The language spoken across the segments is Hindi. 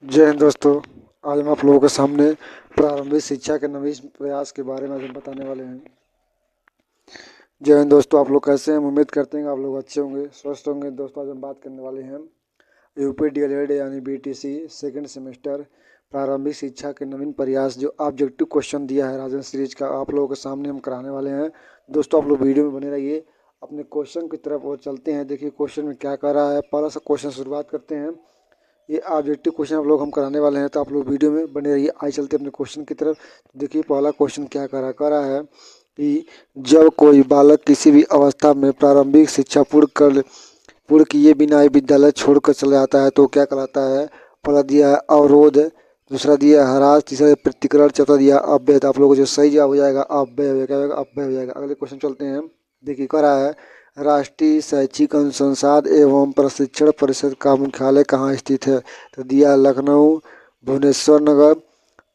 जय हिंद दोस्तों। आज हम आप लोगों के सामने प्रारंभिक शिक्षा के नवीन प्रयास के बारे में आज हम बताने वाले हैं। जय हिंद दोस्तों, आप लोग कैसे हैं? हम उम्मीद करते हैं कि आप लोग अच्छे होंगे, स्वस्थ होंगे। दोस्तों आज हम बात करने वाले हैं यूपी डीएलएड यानी बीटीसी सेकंड सेमेस्टर प्रारंभिक शिक्षा के नवीन प्रयास जो ऑब्जेक्टिव क्वेश्चन दिया है राजन सीरीज का, आप लोगों के सामने हम कराने वाले हैं। दोस्तों आप लोग वीडियो में बने रहिए, अपने क्वेश्चन की तरफ और चलते हैं। देखिए क्वेश्चन में क्या कह रहा है। पहला सा क्वेश्चन शुरुआत करते हैं। ये ऑब्जेक्टिव क्वेश्चन आप लोग हम कराने वाले हैं, तो आप लोग वीडियो में बने रहिए। आइए चलते अपने क्वेश्चन की तरफ। देखिए पहला क्वेश्चन क्या कह रहा है कि जब कोई बालक किसी भी अवस्था में प्रारंभिक शिक्षा पूर्ण किए बिना ही विद्यालय छोड़कर चला जाता है तो क्या कहलाता है। पहला दिया है अवरोध, दूसरा दिया है ह्रास, तीसरा प्रतिकरण, चौथा दिया अव्यय। तो आप लोगों को जो सही जवाब हो जाएगा अव्यय हो जाएगा, अव्यय हो जाएगा। अगले क्वेश्चन चलते हैं। देखिए कह रहा है राष्ट्रीय शैक्षिक अनुसंधान एवं प्रशिक्षण परिषद का मुख्यालय कहाँ स्थित है। तो दिया लखनऊ, भुवनेश्वर नगर,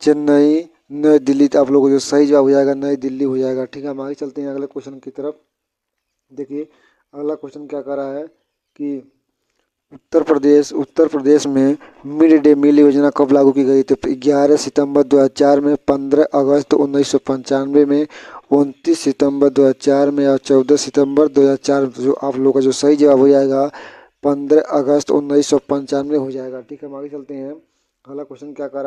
चेन्नई, नई दिल्ली। तो आप लोगों को जो सही जवाब हो जाएगा नई दिल्ली हो जाएगा। ठीक है, हम आगे चलते हैं अगले क्वेश्चन की तरफ। देखिए अगला क्वेश्चन क्या कर रहा है कि उत्तर प्रदेश में मिड डे मील योजना कब लागू की गई। तो 11 सितंबर 2004 में, 15 अगस्त 1995 में, 29 सितंबर 2004 में और 14 सितंबर 2004 में। जो आप लोगों का जो सही जवाब हो जाएगा 15 अगस्त 1995 हो जाएगा। ठीक है, हम आगे चलते हैं। अगला क्वेश्चन क्या कह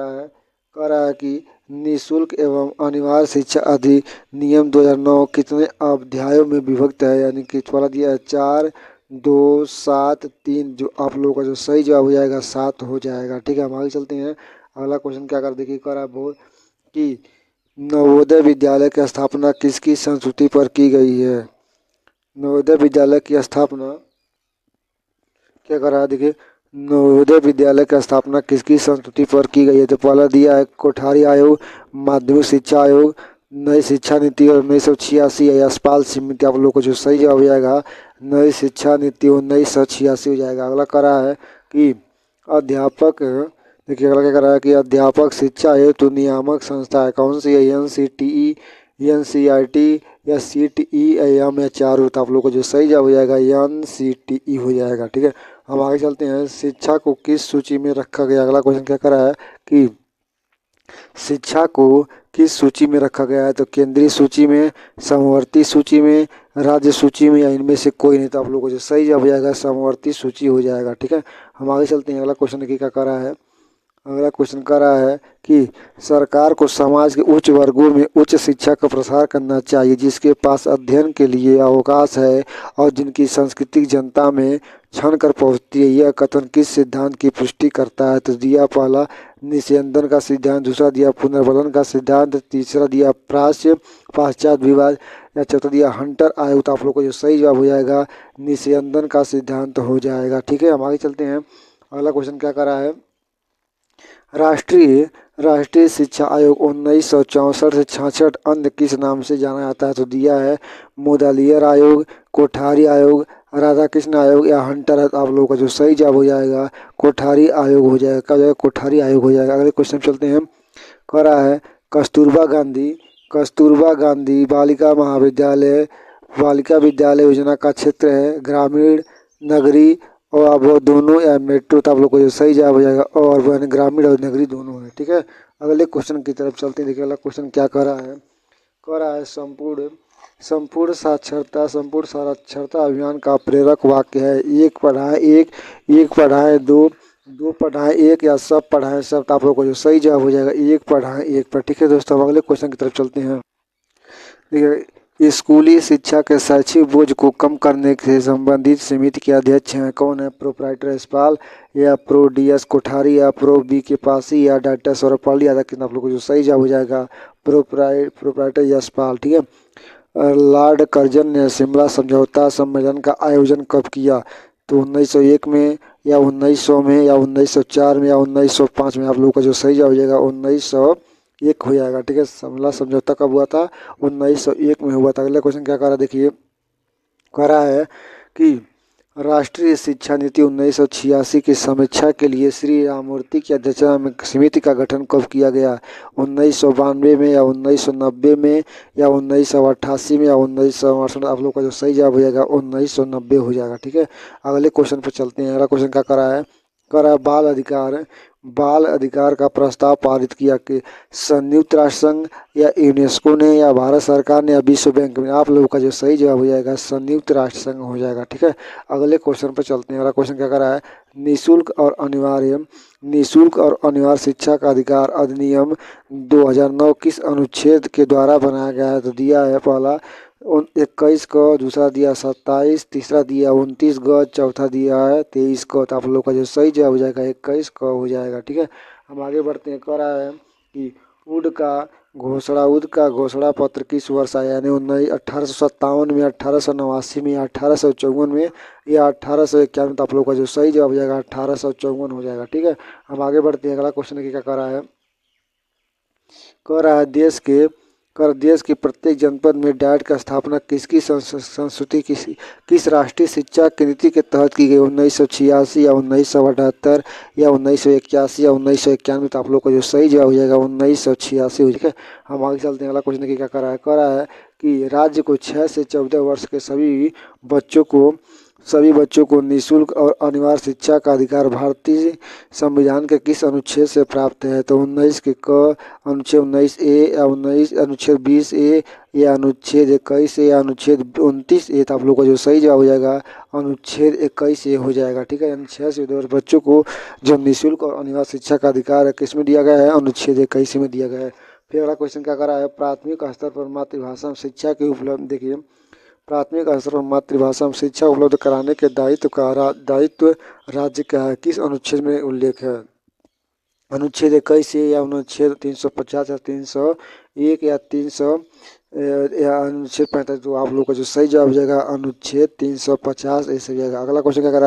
रहा है कि निःशुल्क एवं अनिवार्य शिक्षा अधिनियम 2009 कितने अध्यायों में विभक्त है। यानी कि वाला दिया है 4, 2, 7, 3। जो आप लोगों का जो सही जवाब हो जाएगा 7 हो जाएगा। ठीक है, हम आगे चलते हैं। अगला क्वेश्चन क्या कर देखिए कह रहा है बहुत कि नवोदय विद्यालय की स्थापना किसकी संस्कृति पर की गई है। नवोदय विद्यालय की स्थापना क्या कर रहा है। देखिए नवोदय विद्यालय की स्थापना किसकी संस्कृति पर की गई है। तो पहला दिया है कोठारी आयोग, माध्यमिक शिक्षा आयोग, नई शिक्षा नीति और 1986 यशपाल समिति। आप लोगों को जो सही जवाब हो जाएगा नई शिक्षा नीति 1986 हो जाएगा। अगला कह रहा है कि अध्यापक, देखिए अगला क्या कर रहा है कि अध्यापक शिक्षा हेतु नियामक संस्था है कौन सी है। NCTE, NCERT या CTE या चारों। तो आप लोगों को जो सही जवाब हो जाएगा NCTE हो जाएगा। ठीक है, हम आगे चलते हैं। शिक्षा को किस सूची में रखा गया। अगला क्वेश्चन क्या कर रहा है कि शिक्षा को किस सूची में रखा गया है। तो केंद्रीय सूची में, समवर्ती सूची में, राज्य सूची में या इनमें से कोई नहीं। तो आप लोगों को जो सही जवाब हो जाएगा समवर्ती सूची हो जाएगा। ठीक है, हम आगे चलते हैं। अगला क्वेश्चन क्या कर रहा है। अगला क्वेश्चन कह रहा है कि सरकार को समाज के उच्च वर्गों में उच्च शिक्षा का प्रसार करना चाहिए जिसके पास अध्ययन के लिए अवकाश है और जिनकी सांस्कृतिक जनता में क्षण कर पहुँचती है। यह कथन किस सिद्धांत की पुष्टि करता है। तो दिया पहला निस्यंदन का सिद्धांत, दूसरा दिया पुनर्बलन का सिद्धांत, तीसरा दिया प्राच्य पाश्चात्य विवाद या चौथा दिया हंटर आयोग। तो आप लोग को जो सही जवाब हो जाएगा निस्यंदन का सिद्धांत हो जाएगा। ठीक है, हम आगे चलते हैं। अगला क्वेश्चन क्या कर रहा है। राष्ट्रीय शिक्षा आयोग 1964 से 66 अन्य किस नाम से जाना जाता है। तो दिया है मुदालियर आयोग, कोठारी आयोग, राधाकृष्ण आयोग या हंटर। आप लोगों का जो सही जवाब हो जाएगा कोठारी आयोग हो जाएगा। क्या हो जाएगा कोठारी आयोग हो जाएगा। अगले क्वेश्चन चलते हैं। कह रहा है कस्तूरबा गांधी बालिका विद्यालय योजना का क्षेत्र है ग्रामीण, नगरी और अब वो दोनों या मेट्रो। तो आप लोग को जो सही जवाब हो जाएगा और वो यानी ग्रामीण और नगरी दोनों है। ठीक है, अगले क्वेश्चन की तरफ चलते हैं। देखिए अगला क्वेश्चन क्या कह रहा है। कह रहा है संपूर्ण साक्षरता अभियान का प्रेरक वाक्य है एक पढ़ाए एक पढ़ाए दो, दो पढ़ाए एक या सब पढ़ाए सब। तो आप लोग को जो सही जवाब हो जाएगा एक पढ़ाए एक पर। ठीक है दोस्तों, हम अगले क्वेश्चन की तरफ चलते हैं। देखिए स्कूली शिक्षा के शैक्षिक बोझ को कम करने से संबंधित समिति के अध्यक्ष हैं कौन है। प्रोप्राइटर यशपाल या प्रो DS कोठारी या प्रो BK पासी या डॉक्टर सर्वपल्ली राधाकृष्णन। आप लोग को जो सही जवाब हो जाएगा प्रोप्राइटर यशपाल। ठीक है, लॉर्ड कर्जन ने शिमला समझौता सम्मेलन का आयोजन कब किया। तो 1901 में या 1900 में या 1904 में या 1905 में। आप लोगों का जो सही जवाब हो जाएगा 1901 हो जाएगा। ठीक है, शिमला समझौता कब हुआ था 1901 में हुआ था। अगला क्वेश्चन क्या कह रहा है। देखिए कह रहा है कि राष्ट्रीय शिक्षा नीति 1986 की समीक्षा के लिए श्री राममूर्ति की अध्यक्षता में समिति का गठन कब किया गया। 1992 में या 1990 में या 1988 में या 1968। आप लोग का जो सही जवाब हो जाएगा 1990 हो जाएगा। ठीक है, अगले क्वेश्चन पर चलते हैं। अगला क्वेश्चन क्या कर रहा है। कह रहा है बाल अधिकार का प्रस्ताव पारित किया? कि संयुक्त राष्ट्र संघ या यूनेस्को ने या भारत सरकार ने या विश्व बैंक में? आप लोगों का जो सही जवाब हो जाएगा संयुक्त राष्ट्र संघ हो जाएगा। ठीक है, अगले क्वेश्चन पर चलते हैं। अगला क्वेश्चन क्या कर रहा है? निःशुल्क और अनिवार्य शिक्षा का अधिकार अधिनियम 2009 किस अनुच्छेद के द्वारा बनाया गया है? तो दिया है पहला 21 को, दूसरा दिया 27, तीसरा दिया 29 ग, चौथा दिया है 23 को। तो आप लोग का जो सही जवाब हो जाएगा 21 को हो जाएगा। ठीक है, हम आगे बढ़ते हैं। कह रहा है कि उड का घोषणा पत्र किस वर्ष आया? यानी 1857 में, 1889 में, 1854 में या 1851? तो आप लोग का जो सही जवाब हो जाएगा 1854 हो जाएगा। ठीक है, हम आगे बढ़ते हैं। अगला क्वेश्चन क्या कर रहा है? कह रहा है देश के प्रत्येक जनपद में डाइट की स्थापना किसकी संस्तुति किस राष्ट्रीय शिक्षा नीति के तहत की गई? 1986 या 1978 या 1981 या 1991? तो आप लोग का जो सही जवाब हो जाएगा 1986। ठीक है, हम आगे चलते हैं। अगला क्वेश्चन क्या कर रहा है? कह रहा है कि राज्य को 6 से 14 वर्ष के सभी बच्चों को निःशुल्क और अनिवार्य शिक्षा का अधिकार भारतीय संविधान के किस अनुच्छेद से प्राप्त है? तो 19 के क, अनुच्छेद 19A या अनुच्छेद 20A या अनुच्छेद 21A या अनुच्छेद 29A? तो आप लोग का जो सही जवाब हो जाएगा अनुच्छेद 21A हो जाएगा। ठीक है, यानी 6 से 14 बच्चों को जो निःशुल्क और अनिवार्य शिक्षा का अधिकार है किस में दिया गया है? अनुच्छेद 21 में दिया गया है। फिर अगला क्वेश्चन क्या कर रहा है? प्राथमिक स्तर पर मातृभाषा में शिक्षा की उपलब्ध। देखिए, प्राथमिक स्तर पर मातृभाषा में शिक्षा उपलब्ध कराने के दायित्व राज्य का है? किस अनुच्छेद में उल्लेख है? अनुच्छेद 21 या अनुच्छेद 350 या 301 या 300 या अनुच्छेद 45? तो आप लोग का जो सही जवाब हो जाएगा अनुच्छेद 350 ऐसे हो जाएगा। अगला क्वेश्चन क्या कर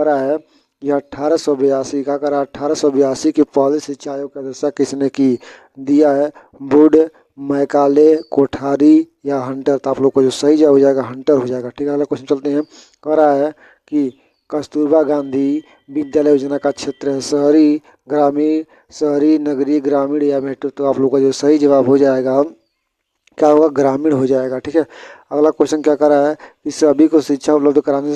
रहा है? यह 1882 का कर रहा है 1882 के पहले शिक्षा आयोग की अध्यक्षता किसने की? दिया है वुड, मैकाले, कोठारी या हंटर? तो आप लोग को जो सही जवाब हो जाएगा हंटर हो जाएगा। ठीक है, अगला क्वेश्चन चलते हैं। कह रहा है कि कस्तूरबा गांधी विद्यालय योजना का क्षेत्र है शहरी, नगरीय, ग्रामीण या मेट्रो? तो आप लोग का जो सही जवाब हो जाएगा क्या होगा? ग्रामीण हो जाएगा। ठीक है, अगला क्वेश्चन क्या कर रहा है? कि सभी को शिक्षा उपलब्ध कराने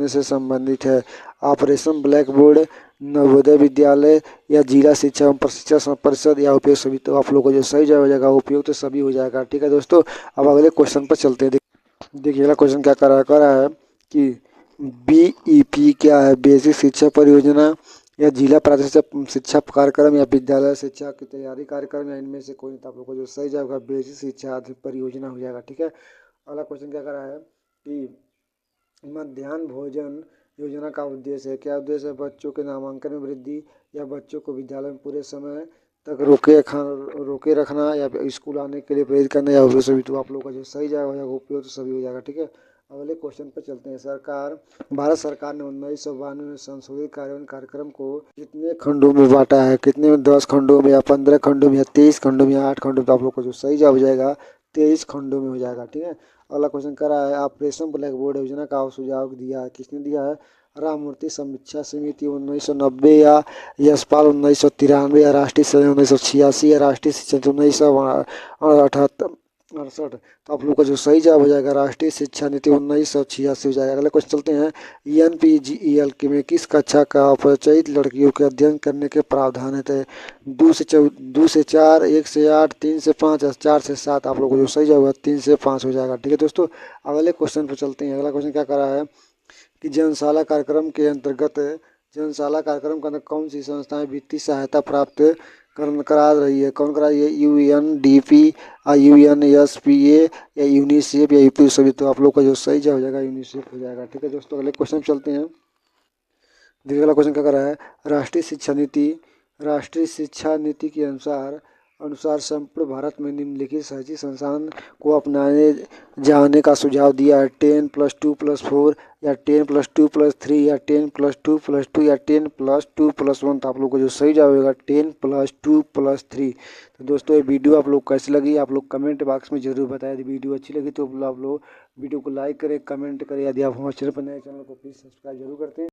से संबंधित है operation black board, Navodaya Vidyalaya या जिला शिक्षा एवं प्रशिक्षण परिषद या उपयुक्त सभी? तो आप लोग को जो सही जवाब हो जाएगा उपयुक्त सभी हो जाएगा। ठीक है दोस्तों, अब अगले क्वेश्चन पर चलते हैं। देखिए अगला क्वेश्चन क्या कर रहा है कि BEP क्या है? बेसिक शिक्षा परियोजना या जिला प्राथमिक शिक्षा कार्यक्रम या विद्यालय शिक्षा की तैयारी कार्यक्रम या इनमें से कोई? तो आप लोग को जो सही जाएगा बेसिक शिक्षा परियोजना हो जाएगा। ठीक है, अगला क्वेश्चन क्या कर रहा है कि मध्याह्न भोजन योजना का उद्देश्य है? क्या उद्देश्य है? बच्चों के नामांकन में वृद्धि या बच्चों को विद्यालय में पूरे समय तक रोके रखना या स्कूल आने के लिए प्रेरित करना या उपयोग सभी? तो आप लोग का जो सही जाएगा उपयोग तो सभी हो जाएगा। ठीक है, अगले क्वेश्चन पर चलते हैं। भारत सरकार ने 1992 में संशोधित कार्यान्वयन कार्यक्रम को कितने खंडों में बांटा है? कितने में? 10 खंडों में या 15 खंडों में या 23 खंडों में या 8 खंडों में? तो आप लोग को जो सही जवाब हो जाएगा 23 खंडों में हो जाएगा। ठीक है, अगला क्वेश्चन कर रहा है ऑपरेशन ब्लैक बोर्ड योजना का सुझाव दिया है? किसने दिया है? राममूर्ति समीक्षा समिति 1990 या यशपाल 1993 या राष्ट्रीय शिक्षा 1986 या राष्ट्रीय शिक्षा 1968? तो आप लोग का जो सही जवाब हो जाएगा राष्ट्रीय शिक्षा नीति 1986 हो जाएगा। अगले क्वेश्चन चलते हैं। NPGEL में किस कक्षा का अपरिचित लड़कियों के अध्ययन करने के प्रावधान है? 2 से 4, 1 से 8, 3 से 5 या 4 से 7? आप लोग को जो सही जवाब होगा 3 से 5 हो जाएगा। ठीक है दोस्तों, अगले क्वेश्चन पर चलते हैं। अगला क्वेश्चन क्या कर रहा है कि जनशाला कार्यक्रम के अंदर कौन सी संस्थाएं वित्तीय सहायता प्राप्त करा रही है? कौन करा रही है? UNDP, UNSPA या यूनिसेफ या यूपी सभी? तो आप लोग का जो सही जवाब हो जाएगा यूनिसेफ हो जाएगा। ठीक है दोस्तों, अगले क्वेश्चन चलते हैं। देखिए अगला क्वेश्चन क्या कर रहा है? राष्ट्रीय शिक्षा नीति के अनुसार संपूर्ण भारत में निम्नलिखित शैक्षिक संस्थान को अपनाए जाने का सुझाव दिया है? 10+2+4 या 10+2+3 या 10+2+2 या 10+2+1? तो आप लोग को जो सही जवाब होगा 10+2+3। तो दोस्तों ये वीडियो आप लोग कैसी लगी आप लोग कमेंट बॉक्स में जरूर बताएं। यदि वीडियो अच्छी लगी तो आप लोग वीडियो को लाइक करें, कमेंट करें। यदि आप हमारे चैनल पर नए चैनल को प्लीज़ सब्सक्राइब जरूर करते हैं।